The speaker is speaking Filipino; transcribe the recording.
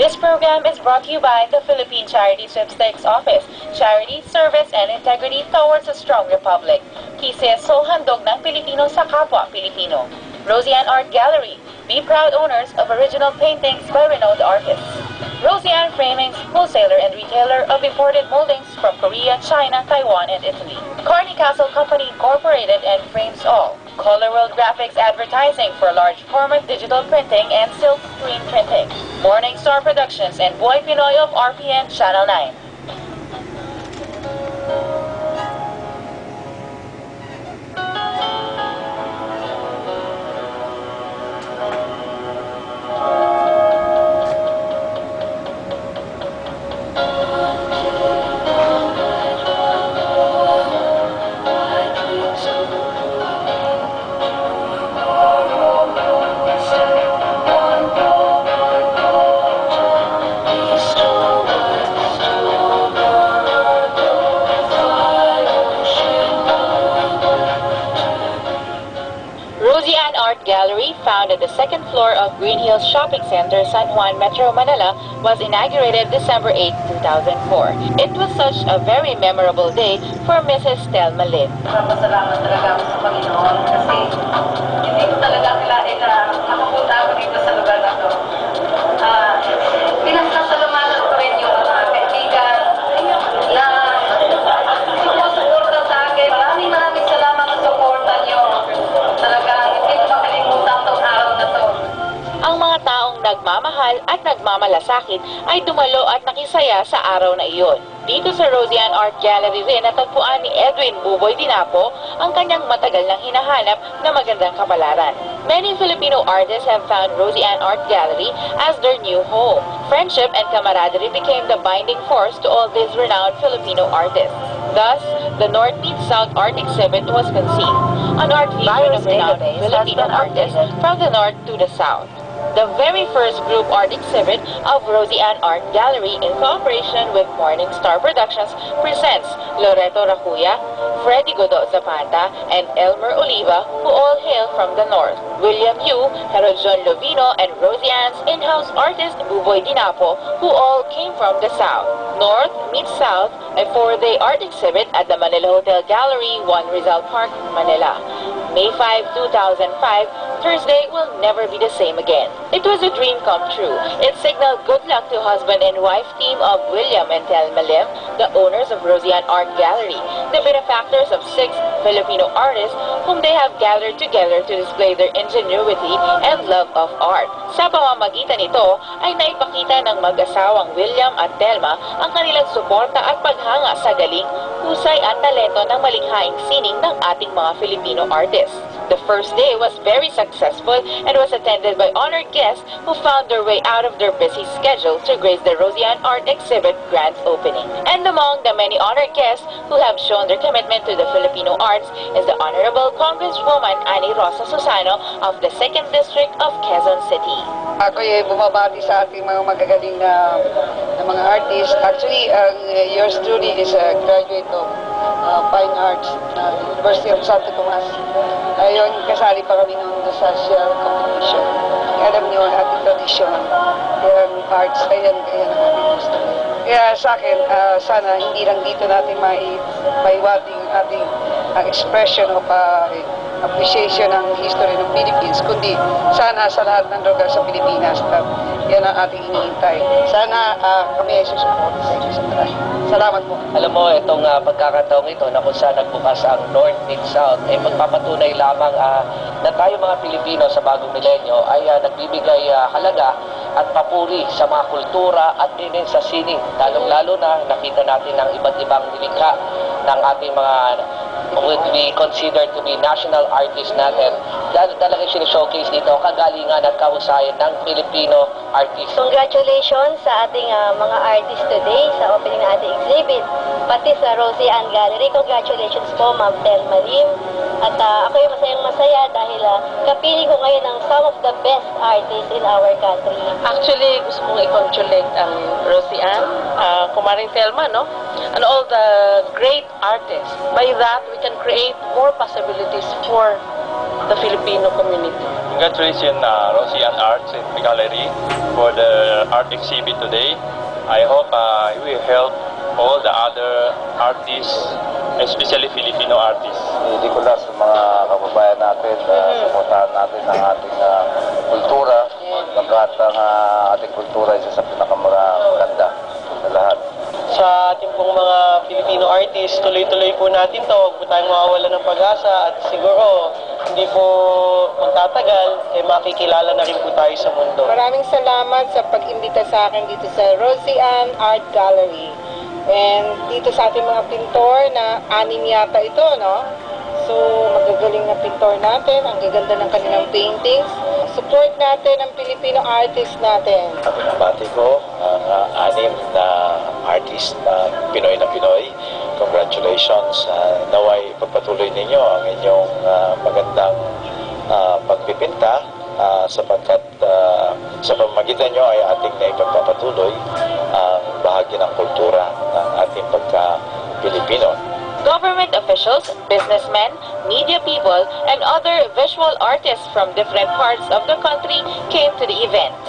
This program is brought to you by the Philippine Charity Sweepstakes Office, Charity, Service, and Integrity Towards a Strong Republic. Kiseso handog ng Pilipino sa kapwa Pilipino. Rosie-Ann Art Gallery, be proud owners of original paintings by renowned artists. Rosie-Ann Framings, wholesaler and retailer of imported moldings from Korea, China, Taiwan, and Italy. Carney Castle Company Incorporated and frames all. Color World Graphics Advertising for large format digital printing and silk screen printing. Morning Star Productions and Boy Pinoy of RPN Channel 9. Rosie-Ann Art Gallery, found at the second floor of Green Hills Shopping Center, San Juan, Metro Manila, was inaugurated December 8, 2004. It was such a very memorable day for Mrs. Telma Lim. Salamat talaga ako sa Panginoon kasi hindi ko talaga kilain na makapunta ako dito sa lugar na to. Pinasasalamatan ko rin yung mga kaibigan na sumusuporta sa akin. Maraming salamat sa suporta nyo. Talagang hindi ko makalimutan itong araw na to. Ang mga taong nagmamahal at nagmamalasakit ay dumalo at nakisaya sa araw na iyon. Dito sa Rosie-Ann Art Gallery rin natagpuan ni Edwin Buboy Dinapo ang kanyang matagal nang hinahanap na magandang kapalaran. Many Filipino artists have found Rosie-Ann Art Gallery as their new home. Friendship and camaraderie became the binding force to all these renowned Filipino artists. Thus, the North Meets South Art Exhibit was conceived, an art fusion of renowned Filipino artists from the North to the South. The very first group art exhibit of Rosie-Ann Art Gallery in cooperation with Morning Star Productions presents Loreto Racuya, Freddy Godot Zapata, and Elmer Oliva, who all hail from the North. William Yu, Herojon Lovino, and Rosie-Ann's in-house artist Buboy Dinapo, who all came from the South. North meets South, a 4-day art exhibit at the Manila Hotel Gallery, 1 Rizal Park, Manila. May 5, 2005, Thursday will never be the same again. It was a dream come true. It signaled good luck to husband and wife team of William and Telma Lim, the owners of Rosie-Ann Art Gallery, the benefactors of 6 Filipino artists whom they have gathered together to display their ingenuity and love of art. Sa pamamagitan nito ay naipakita ng mag-asawang William at Telma ang kanilang suporta at paghanga sa galing, husay at talento ng malikhaing sining ng ating mga Filipino artists. The first day was very successful and was attended by honored guests who found their way out of their busy schedules to grace the Rosie-Ann Art Exhibit grand opening. And among the many honored guests who have shown their commitment to the Filipino arts is the Honorable Congresswoman Annie Rosa Susano of the 2nd District of Quezon City. Ako ay bumabati sa ating mga magagaling na mga artists. Actually, yours truly is a graduate of Fine Arts, University of Santo Tomas. Ayun, kasali pa kami noon sa social competition. Alam niyo ang ating tradisyon, yung arts, ayan ang ating gusto. Kaya sa akin, sana hindi lang dito natin maiwating ating expression of appreciation ng history ng Philippines, kundi sana sa lahat ng lugar sa Pilipinas. Yan ang ating hinihintay. Sana kami ay susuporta sa inyo sa taray. Salamat po. Alam mo, itong pagkakataong ito na kung saan nagbukas ang North Meets South ay magpapatunay lamang na tayo mga Pilipino sa bagong milenyo ay nagbibigay halaga at papuri sa mga kultura at din sa sining. Lalong-lalo na nakita natin ang iba't ibang nilikha ng ating mga would be considered to be national artists natin. Lalo talaga sinishowcase dito ang kagalingan at kahusayan ng Filipino artists. Congratulations sa ating mga artists today sa opening ng ating exhibit. Pati sa Rosie-Ann Gallery, congratulations po Ma'am Telma Lim. At ako yung masayang-masaya dahil kapiling ko ngayon ang some of the best artists in our country. Actually, gusto kong i-congratulate ang Rosie-Ann, Kumaring Telma, no? And all the great artists. By that, we can create more possibilities for the the Filipino community. Congratulations, Rosie and Arts in the Gallery for the art exhibit today. I hope it will help all the other artists, especially Filipino artists. Hindi ko lang sa mga kababayan natin, supportahan natin ang ating kultura, pagkat ang ating kultura isa sa pinakamaganda sa lahat. Sa ating pong mga Filipino artists, tuloy-tuloy po natin to. Huwag po tayong mawawala ng pag-asa at siguro hindi po magtatagal, makikilala na rin po tayo sa mundo. Maraming salamat sa pag-imbita sa akin dito sa Rosie Ann Art Gallery. And dito sa ating mga pintor na 6 yata ito, no? So, magagaling na pintor natin. Ang gaganda ng kanilang paintings. Support natin ang Filipino artists natin. Binabati ko ang 6 na artist na Pinoy. Congratulations. Naway pagpatuloy ninyo ang inyong magandang pagpipinta sapagkat sa pamamagitan nyo ay ating naipagpapatuloy ang bahagi ng kultura ng ating pagka-Pilipino. Government officials, businessmen, media people, and other visual artists from different parts of the country came to the event.